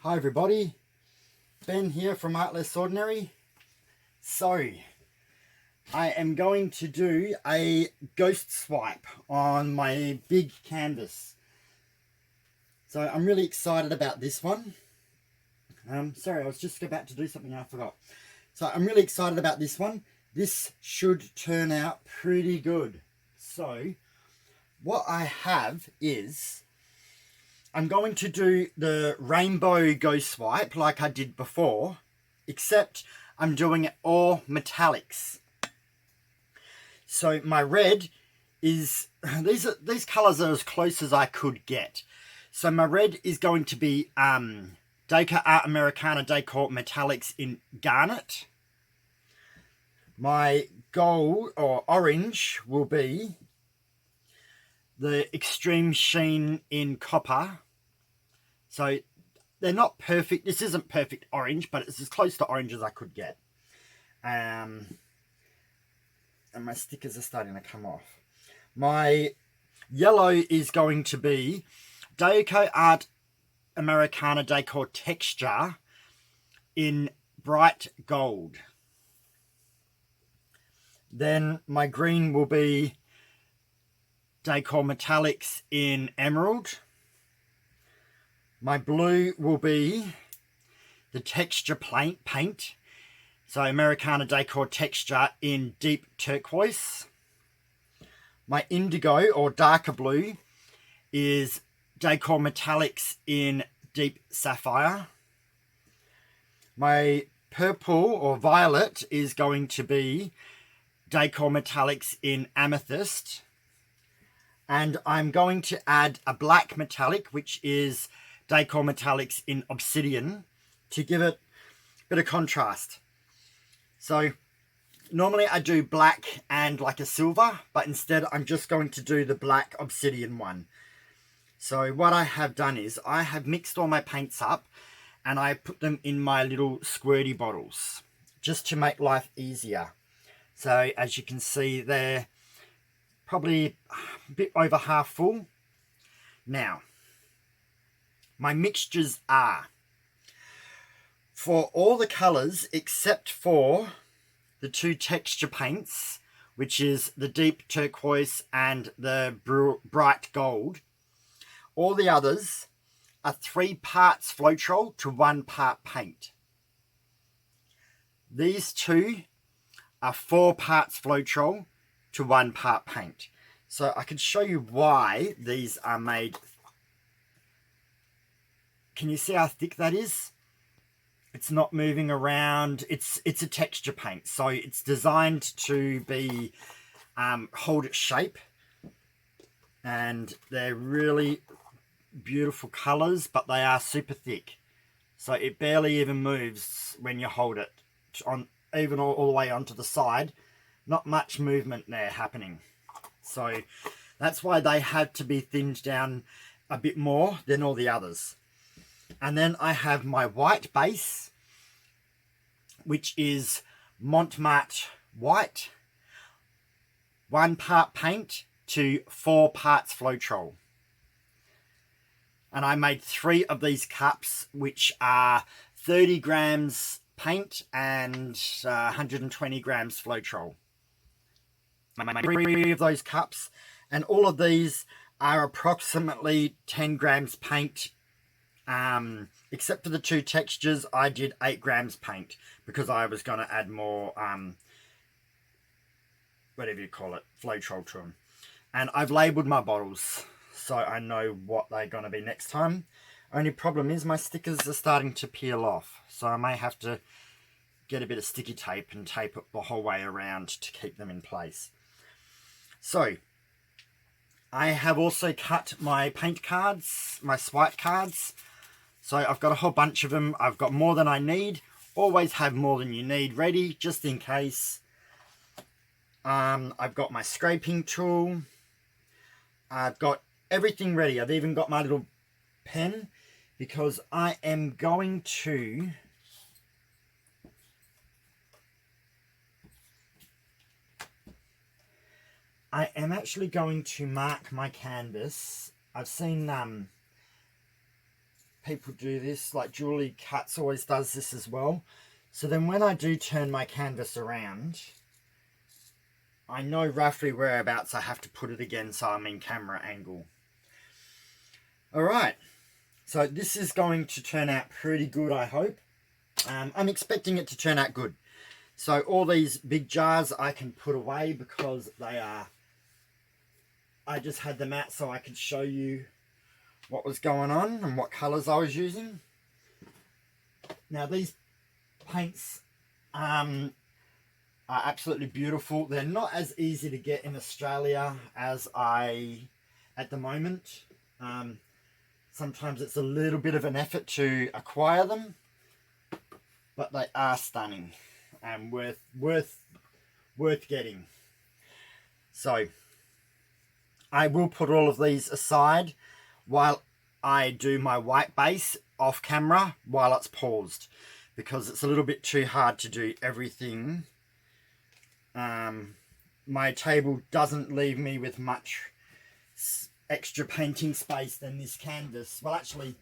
Hi everybody, Ben here from Art Less Ordinary. So, I am going to do a ghost swipe on my big canvas. So I'm really excited about this one. Sorry, I was just about to do something and I forgot. So I'm really excited about this one. This should turn out pretty good. So, what I have is, I'm going to do the rainbow ghost swipe like I did before, except I'm doing it all metallics. So my red is, these colours are as close as I could get. So my red is going to be Americana decoart metallics in garnet. My gold or orange will be the extreme sheen in copper. So they're not perfect. This isn't perfect orange, but it's as close to orange as I could get. And my stickers are starting to come off. My yellow is going to be decoart Americana decoart texture in bright gold. Then my green will be decoart metallics in emerald. My blue will be the texture paint. So Americana decoart texture in deep turquoise. My indigo or darker blue is decoart metallics in deep sapphire. My purple or violet is going to be decoart metallics in amethyst. And I'm going to add a black metallic, which is decoart metallics in obsidian, to give it a bit of contrast. So normally I do black and like a silver, but instead I'm just going to do the black obsidian one. So what I have done is I have mixed all my paints up and I put them in my little squirty bottles just to make life easier. So as you can see, they're probably a bit over half full. Now, my mixtures are, for all the colours except for the two texture paints, which is the deep turquoise and the bright gold, all the others are 3 parts floetrol to 1 part paint. These two are 4 parts floetrol to 1 part paint. So I can show you why these are made. Can you see how thick that is? It's not moving around. It's a texture paint, so it's designed to be hold its shape, and they're really beautiful colors, but they are super thick, so it barely even moves when you hold it on, even all the way onto the side. Not much movement there happening. So that's why they had to be thinned down a bit more than all the others. And then I have my white base, which is marte white, 1 part paint to 4 parts floetrol. And I made 3 of these cups, which are 30 grams paint and 120 grams floetrol. I made 3 of those cups, and all of these are approximately 10 grams paint. Except for the 2 textures, I did 8 grams paint because I was going to add more, whatever you call it, floetrol to them. And I've labelled my bottles so I know what they're going to be next time. Only problem is my stickers are starting to peel off, so I may have to get a bit of sticky tape and tape it the whole way around to keep them in place. So I have also cut my paint cards, my swipe cards. So I've got a whole bunch of them. I've got more than I need. Always have more than you need ready, just in case. I've got my scraping tool. I've got everything ready. I've even got my little pen, because I am going to actually going to mark my canvas. I've seen people do this, like Julie Katz always does this as well. So then when I do turn my canvas around, I know roughly whereabouts I have to put it again so I'm in camera angle. Alright, so this is going to turn out pretty good, I hope. I'm expecting it to turn out good. So all these big jars I can put away because they are... I just had them out so I could show you what was going on and what colours I was using. Now these paints are absolutely beautiful. They're not as easy to get in Australia as at the moment. Sometimes it's a little bit of an effort to acquire them, but they are stunning and worth getting. So I will put all of these aside while I do my white base off camera while it's paused, because it's a little bit too hard to do everything. My table doesn't leave me with much extra painting space than this canvas. Well, actually,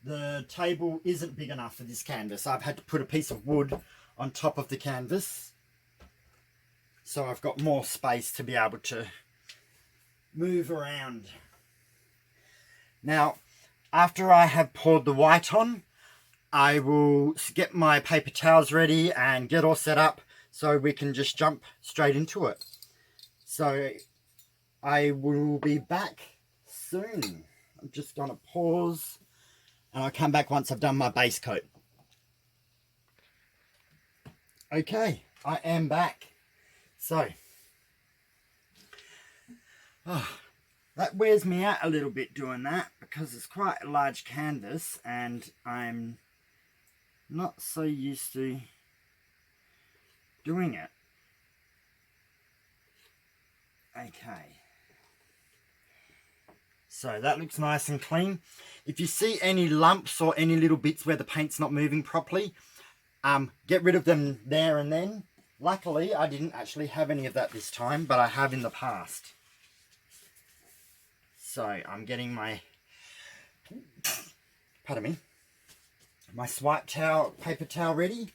the table isn't big enough for this canvas. I've had to put a piece of wood on top of the canvas, so I've got more space to be able to move around. Now, after I have poured the white on, I will get my paper towels ready and get all set up so we can just jump straight into it. So I will be back soon. I'm just going to pause and I'll come back once I've done my base coat. Okay, I am back. So, that wears me out a little bit doing that because it's quite a large canvas and I'm not so used to doing it. Okay. So that looks nice and clean. If you see any lumps or any little bits where the paint's not moving properly, get rid of them there and then. Luckily, I didn't actually have any of that this time, but I have in the past. So I'm getting my, pardon me, my swipe towel, paper towel ready.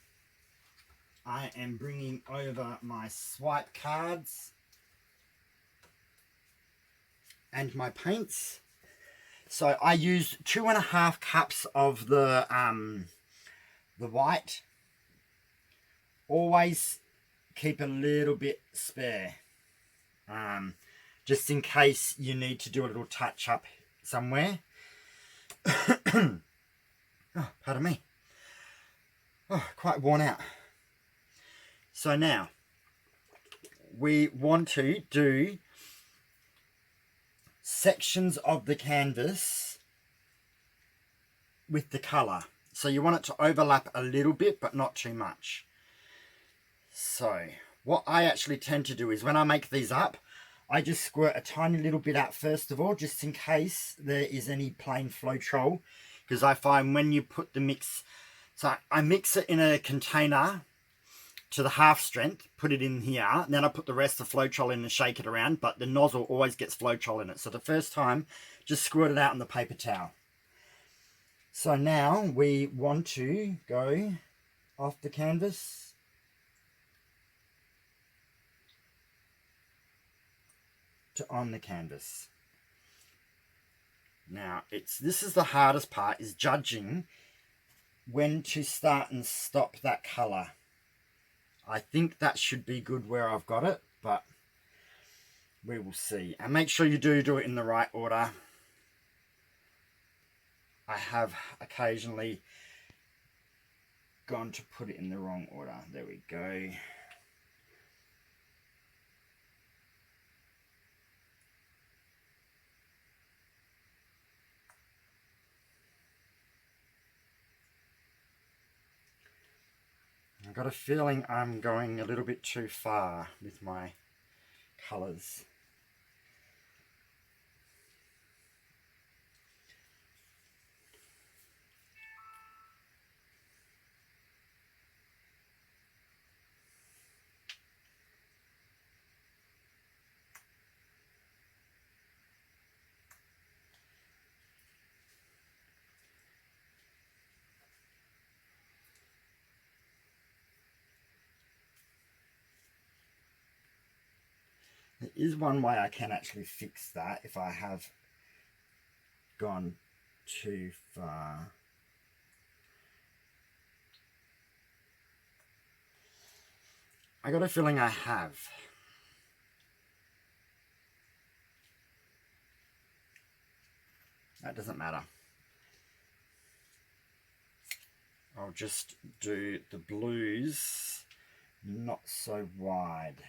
I am bringing over my swipe cards and my paints. So I used 2.5 cups of the white. Always keep a little bit spare, just in case you need to do a little touch up somewhere. Oh, pardon me. Oh, quite worn out. So now we want to do sections of the canvas with the colour. So you want it to overlap a little bit, but not too much. So what I actually tend to do is when I make these up, I just squirt a tiny little bit out first of all, just in case there is any plain floetrol, because I find when you put the mix, so I mix it in a container to the half strength, put it in here, and then I put the rest of floetrol in and shake it around, but the nozzle always gets floetrol in it. So the first time, just squirt it out on the paper towel. So now we want to go off the canvas to on the canvas. Now this is the hardest part, is judging when to start and stop that colour. I think that should be good where I've got it, but we will see. And make sure you do it in the right order. I have occasionally gone to put it in the wrong order. There we go. I've got a feeling I'm going a little bit too far with my colours. is one way I can actually fix that if I have gone too far. I got a feeling I have. That doesn't matter. I'll just do the blues not so wide.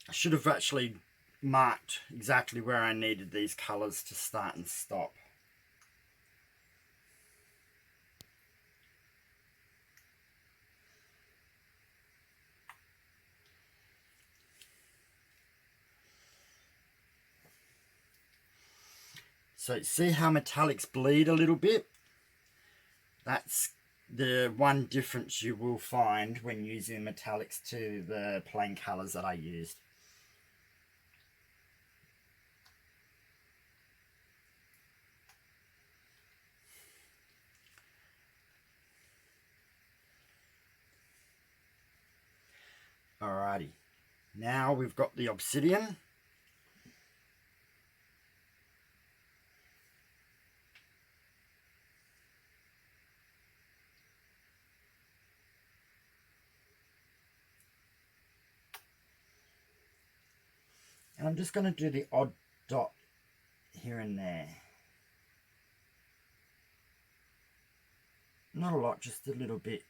I should have actually marked exactly where I needed these colours to start and stop. So see how metallics bleed a little bit? That's the one difference you will find when using metallics to the plain colours that I used. Alrighty, now we've got the obsidian. And I'm just going to do the odd dot here and there. Not a lot, just a little bit.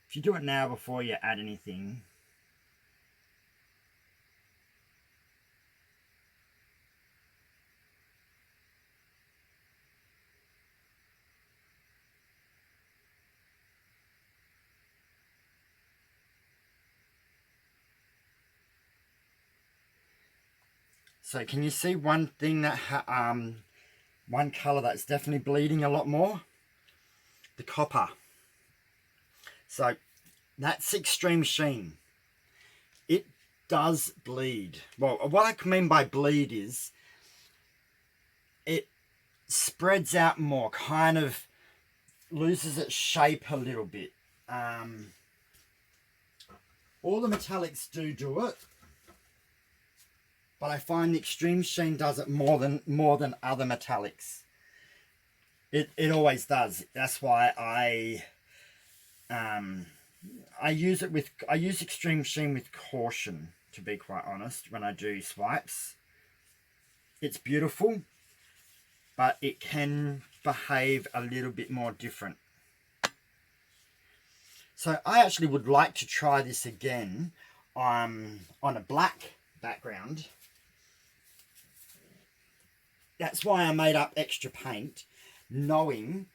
If you do it now before you add anything, so can you see one thing that one colour that's definitely bleeding a lot more? The copper. So that's extreme sheen. It does bleed. Well, what I mean by bleed is it spreads out more, kind of loses its shape a little bit. All the metallics do it, but I find the extreme sheen does it more than other metallics. It always does. That's why I use extreme sheen with caution, to be quite honest, when I do swipes. It's beautiful, but it can behave a little bit more different. So I actually would like to try this again on a black background. That's why I made up extra paint, knowing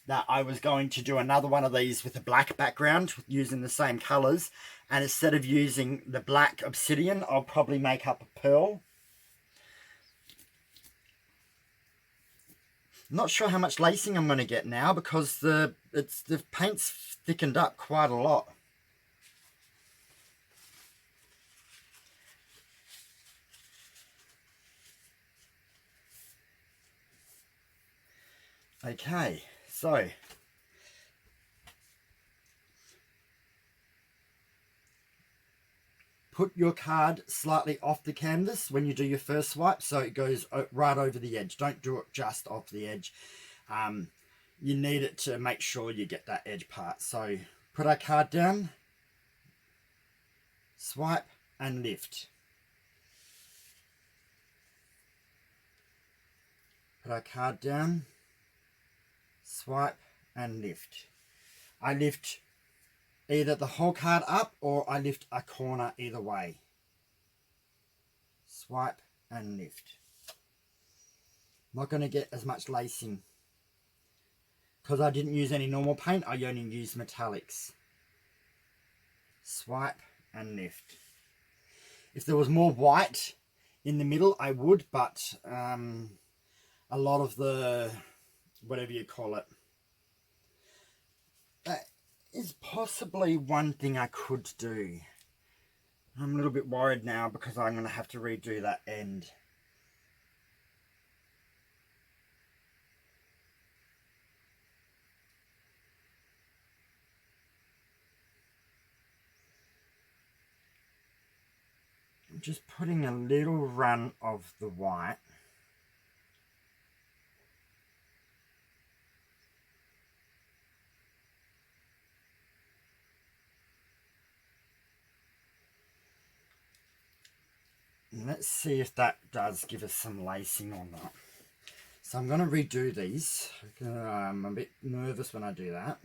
that I was going to do another one of these with a black background using the same colours, and instead of using the black obsidian, I'll probably make up a pearl. Not sure how much lacing I'm going to get now because the paint's thickened up quite a lot. Okay, so put your card slightly off the canvas when you do your first swipe so it goes right over the edge. Don't do it just off the edge. You need it to make sure you get that edge part. So put our card down, swipe and lift. Put our card down, swipe and lift. I lift either the whole card up or I lift a corner, either way. Swipe and lift. Not going to get as much lacing because I didn't use any normal paint. I only used metallics. Swipe and lift. If there was more white in the middle, I would, but a lot of the, whatever you call it, that is possibly one thing I could do. I'm a little bit worried now because I'm going to have to redo that end. I'm just putting a little run of the white. And let's see if that does give us some lacing or not. So I'm going to redo these. I'm a bit nervous when I do that.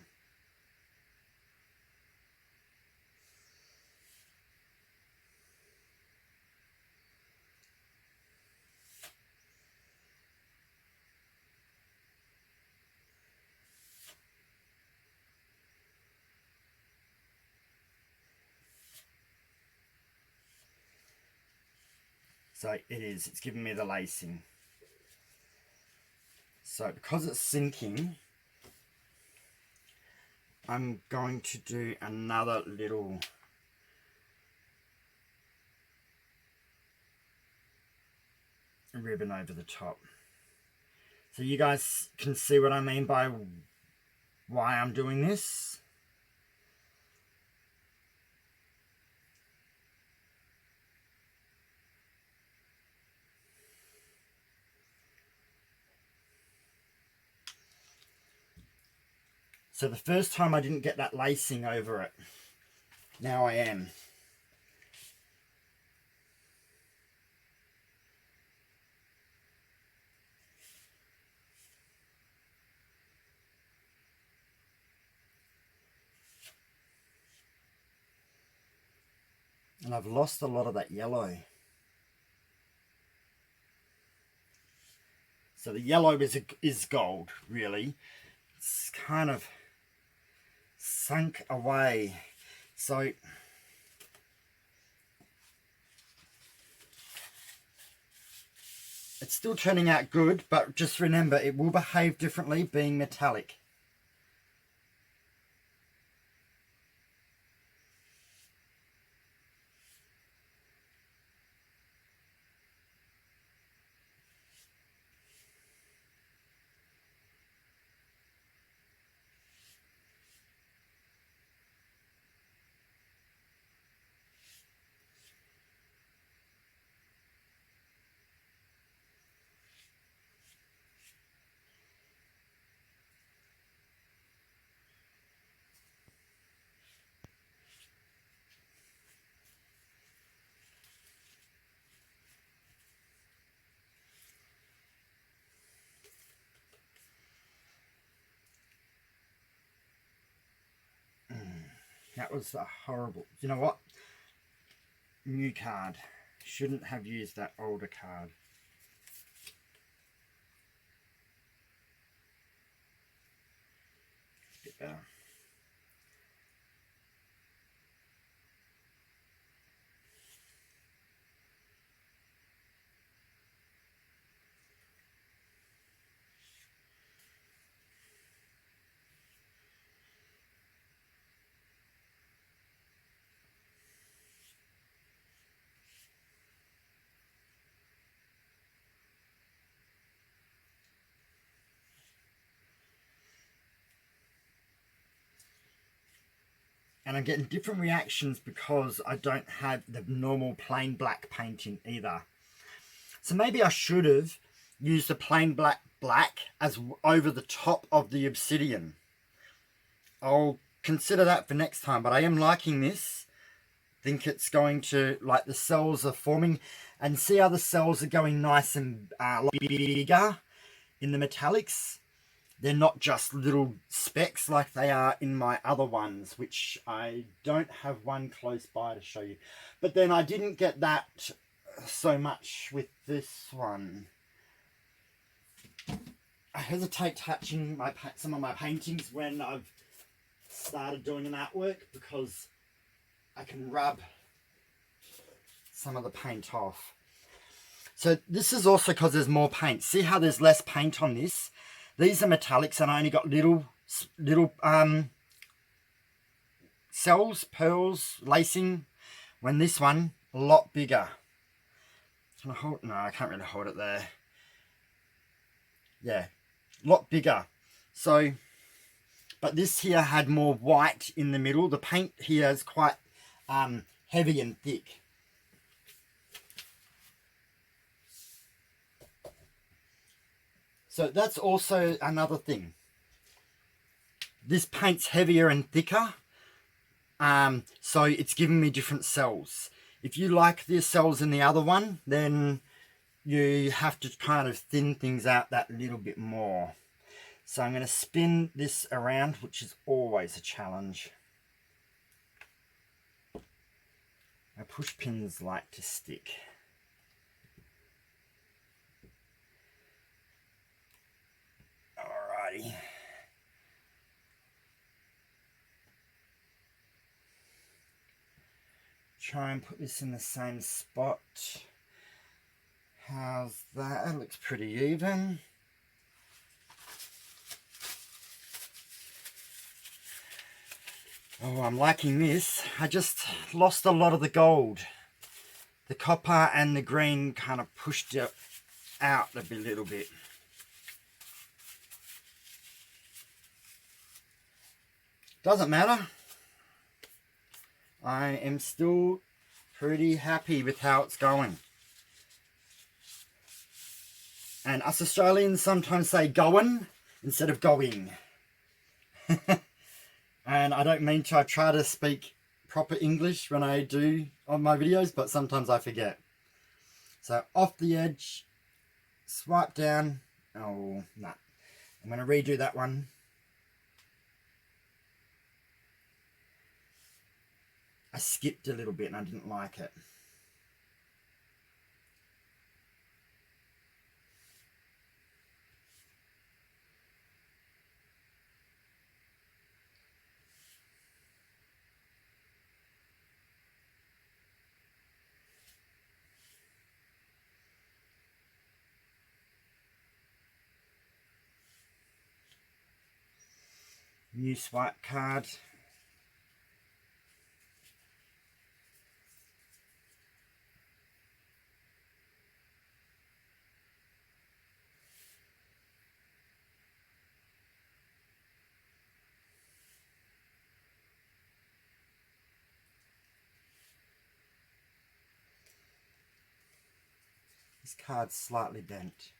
So it is, it's giving me the lacing. So because it's sinking, I'm going to do another little ribbon over the top. So you guys can see what I mean by why I'm doing this. So the first time I didn't get that lacing over it. Now I am. And I've lost a lot of that yellow. So the yellow is gold, really. It's kind of sunk away. So it's still turning out good, but just remember it will behave differently being metallic. That was a horrible. You know what? New card. Shouldn't have used that older card. Bit better. And I'm getting different reactions because I don't have the normal plain black painting either. So maybe I should have used the plain black as over the top of the obsidian. I'll consider that for next time, but I am liking this. Think it's going to, like, the cells are forming, and see how the cells are going nice and bigger in the metallics. They're not just little specks like they are in my other ones, which I don't have one close by to show you. But then I didn't get that so much with this one. I hesitate touching some of my paintings when I've started doing an artwork because I can rub some of the paint off. So this is also because there's more paint. See how there's less paint on this? These are metallics and I only got little cells, pearls, lacing when this one, a lot bigger. Can I hold? No, I can't really hold it there. Yeah, a lot bigger. So, but this here had more white in the middle. The paint here is quite heavy and thick. So that's also another thing. This paint's heavier and thicker. So it's giving me different cells. If you like the cells in the other one, then you have to kind of thin things out that little bit more. So I'm going to spin this around, which is always a challenge. My push pins like to stick. Alrighty. Try and put this in the same spot. How's that? That looks pretty even. Oh, I'm liking this. I just lost a lot of the gold. The copper and the green kind of pushed it out a little bit. Doesn't matter. I am still pretty happy with how it's going. And us Australians sometimes say going instead of going. And I don't mean to, I try to speak proper English when I do on my videos, but sometimes I forget. So off the edge, swipe down. Oh, no. I'm going to redo that one. I skipped a little bit and I didn't like it. New swipe card. This card's slightly bent.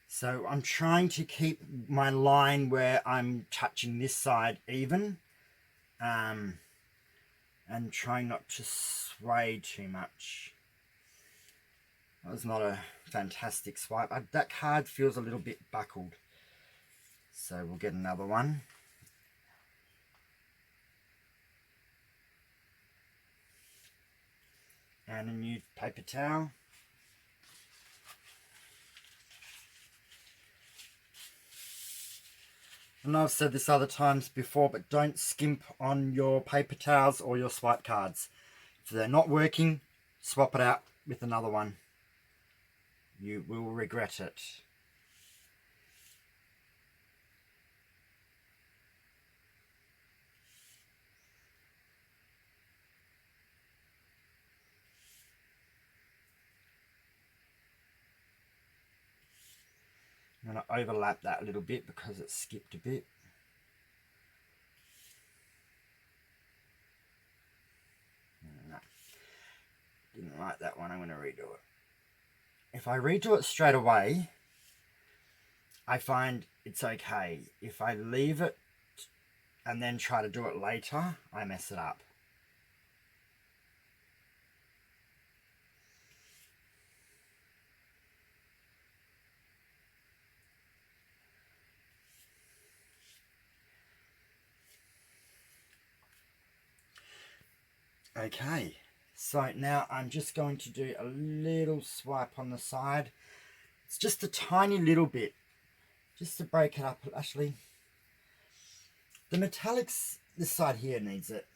So I'm trying to keep my line where I'm touching this side even, and trying not to sway too much. That was not a fantastic swipe. That card feels a little bit buckled. So we'll get another one. And a new paper towel. I know I've said this other times before, but don't skimp on your paper towels or your swipe cards. If they're not working, swap it out with another one. You will regret it. I'm going to overlap that a little bit because it skipped a bit. No, didn't like that one. I'm going to redo it. If I redo it straight away, I find it's okay. If I leave it and then try to do it later, I mess it up. Okay, so now I'm just going to do a little swipe on the side. It's just a tiny little bit, just to break it up. Actually, the metallics, this side here needs it.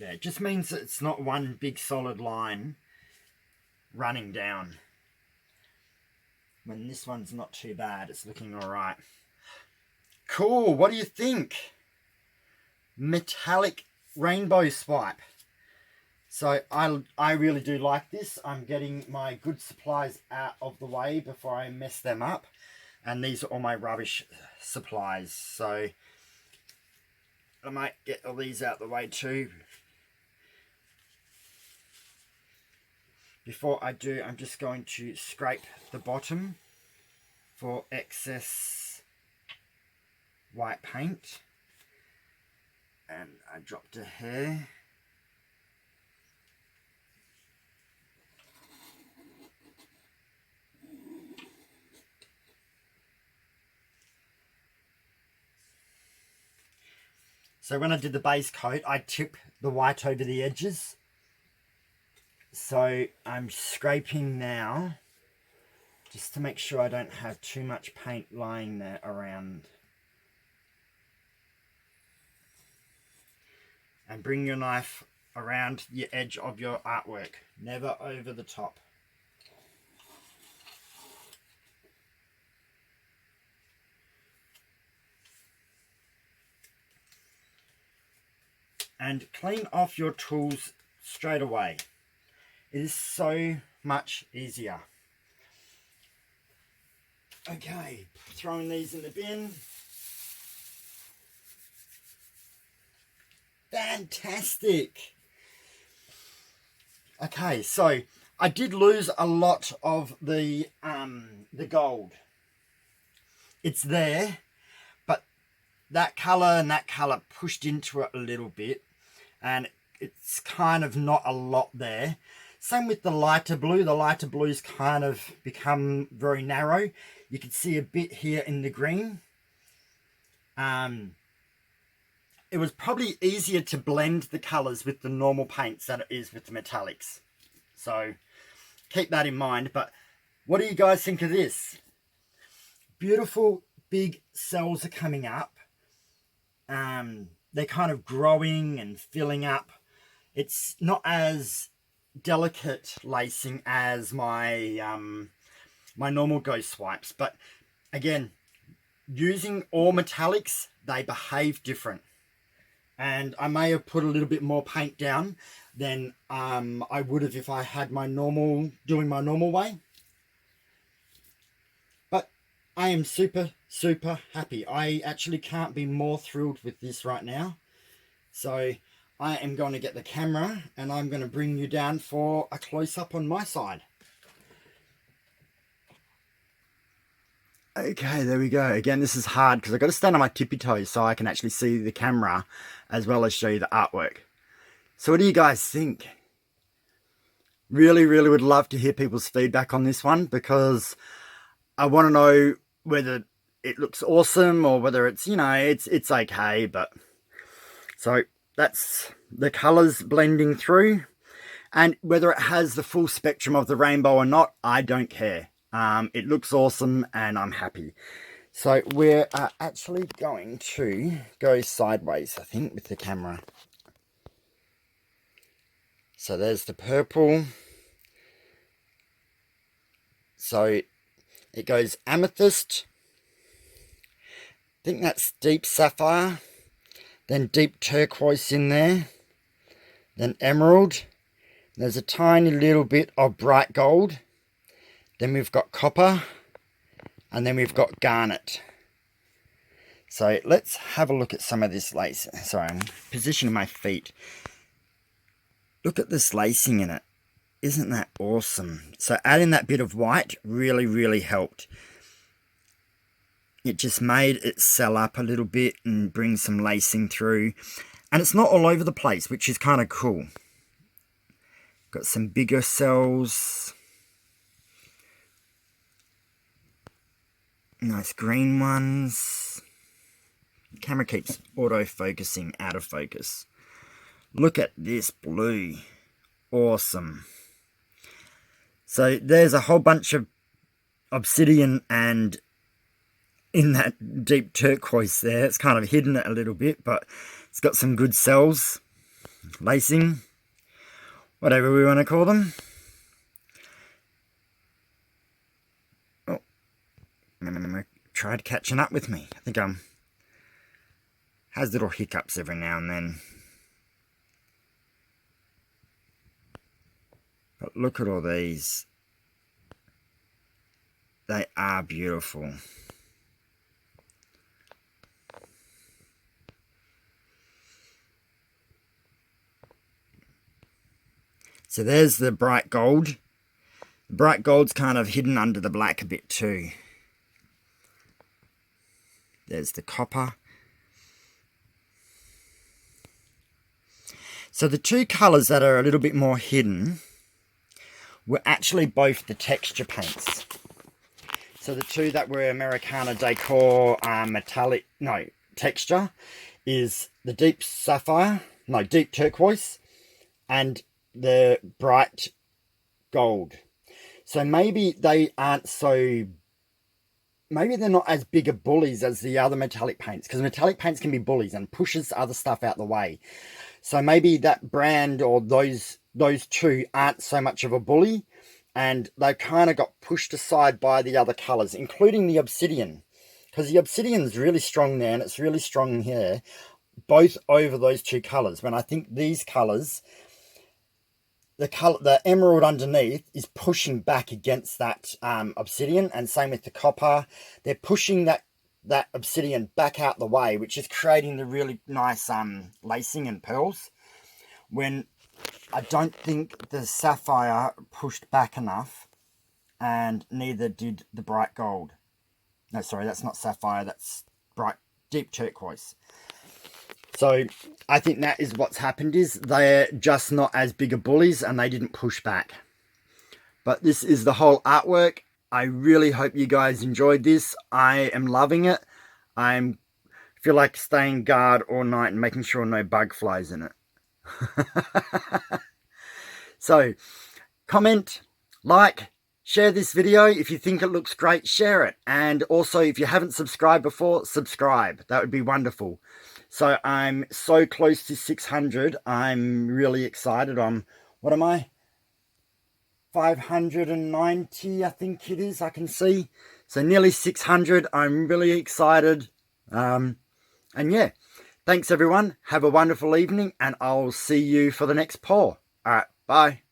there. It just means that it's not one big solid line running down. When this one's not too bad, it's looking all right. Cool, what do you think? Metallic rainbow swipe. So I really do like this. I'm getting my good supplies out of the way before I mess them up. And these are all my rubbish supplies. So I might get all these out of the way too. Before I do, I'm just going to scrape the bottom for excess white paint. And I dropped a hair. So when I did the base coat, I tip the white over the edges. So I'm scraping now, just to make sure I don't have too much paint lying there around. And bring your knife around the edge of your artwork, never over the top. And clean off your tools straight away. It is so much easier. Okay, throwing these in the bin. Fantastic. Okay, so I did lose a lot of the gold. It's there, but that color and that color pushed into it a little bit, and it's kind of not a lot there. Same with the lighter blue. The lighter blues kind of become very narrow. You can see a bit here in the green. It was probably easier to blend the colors with the normal paints than it is with the metallics. So keep that in mind. But what do you guys think of this? Beautiful big cells are coming up. They're kind of growing and filling up. It's not as delicate lacing as my my normal ghost swipes, but again, using all metallics, they behave different. And I may have put a little bit more paint down than I would have if I had my normal, doing my normal way. But I am super happy. I actually can't be more thrilled with this right now. So I am going to get the camera and I'm going to bring you down for a close-up on my side. Okay, there we go. Again, this is hard because I've got to stand on my tippy toes so I can actually see the camera as well as show you the artwork. So what do you guys think? Really would love to hear people's feedback on this one, because I want to know whether it looks awesome or whether it's, you know, it's okay. But so that's the colors blending through, and whether it has the full spectrum of the rainbow or not, I don't care. It looks awesome and I'm happy. So we're actually going to go sideways, I think, with the camera. So there's the purple. So it goes amethyst. I think that's deep sapphire. Then deep turquoise in there. Then emerald. There's a tiny little bit of bright gold. Then we've got copper. And then we've got garnet. So let's have a look at some of this lace. Sorry, I'm positioning my feet. Look at this lacing in it. Isn't that awesome? So adding that bit of white really helped. It just made it sell up a little bit and bring some lacing through. And it's not all over the place, which is kind of cool. Got some bigger cells. Nice green ones. The camera keeps auto-focusing out of focus. Look at this blue. Awesome. So there's a whole bunch of obsidian and in that deep turquoise there. It's kind of hidden it a little bit, but it's got some good cells. lacing, whatever we want to call them. Oh, tried catching up with me. I think has little hiccups every now and then. But look at all these. They are beautiful. So there's the bright gold. The bright gold's kind of hidden under the black a bit too. There's the copper. So the two colours that are a little bit more hidden were actually both the texture paints. So the two that were Americana decor metallic, no, texture is the deep sapphire, no, deep turquoise, and the bright gold. So maybe they aren't so, maybe they're not as big a bullies as the other metallic paints, because metallic paints can be bullies and pushes other stuff out the way. So maybe that brand or those two aren't so much of a bully, and they kind of got pushed aside by the other colours, including the obsidian, because the obsidian's really strong there and it's really strong here, both over those two colours. When I think these colours, the emerald underneath is pushing back against that obsidian, and same with the copper. They're pushing that obsidian back out the way, which is creating the really nice lacing and pearls, when I don't think the sapphire pushed back enough, and neither did the bright gold. No, sorry, that's not sapphire, that's bright deep turquoise. So I think that is what's happened, is they're just not as big a bullies and they didn't push back. But this is the whole artwork. I really hope you guys enjoyed this. I am loving it. I feel like staying guard all night and making sure no bug flies in it. So comment, like, share this video. If you think it looks great, share it. And also, if you haven't subscribed before, subscribe. That would be wonderful. So I'm so close to 600. I'm really excited. What am I? 590, I think it is, I can see. So nearly 600. I'm really excited. And yeah, thanks everyone. Have a wonderful evening, and I'll see you for the next pour. All right, bye.